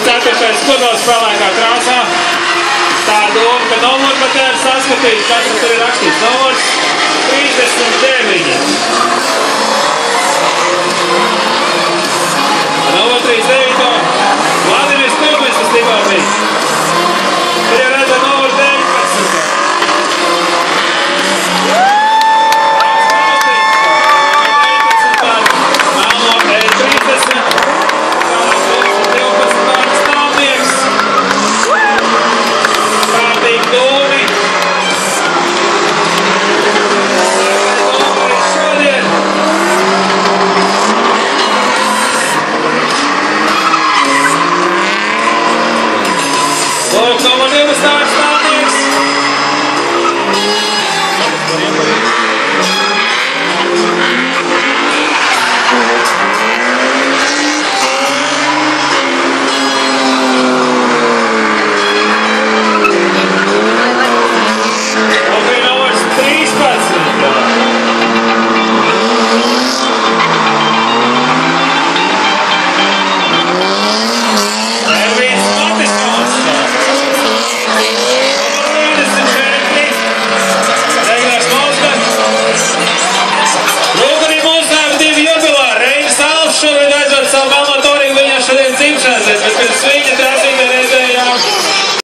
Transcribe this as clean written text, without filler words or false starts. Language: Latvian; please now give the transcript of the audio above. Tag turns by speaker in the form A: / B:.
A: 4. Kurnos pelēkā krāsā. Tā ir doma, ka numuru pat nevar saskatīt, katru tur ir rakstīts numurs 39. Numuru 39. Vladimirs Kulmis tas tikko bija. Tur jau redzēt numuru 19. Melno 30. 12 pāris stāvnieks. Kārtīgi dūmi. Šodien. Lūk, numur 12 stāvnieks. Šodien vajadzētu savu melnotoriju viņam šodien dzimšanas, bet pirms viņa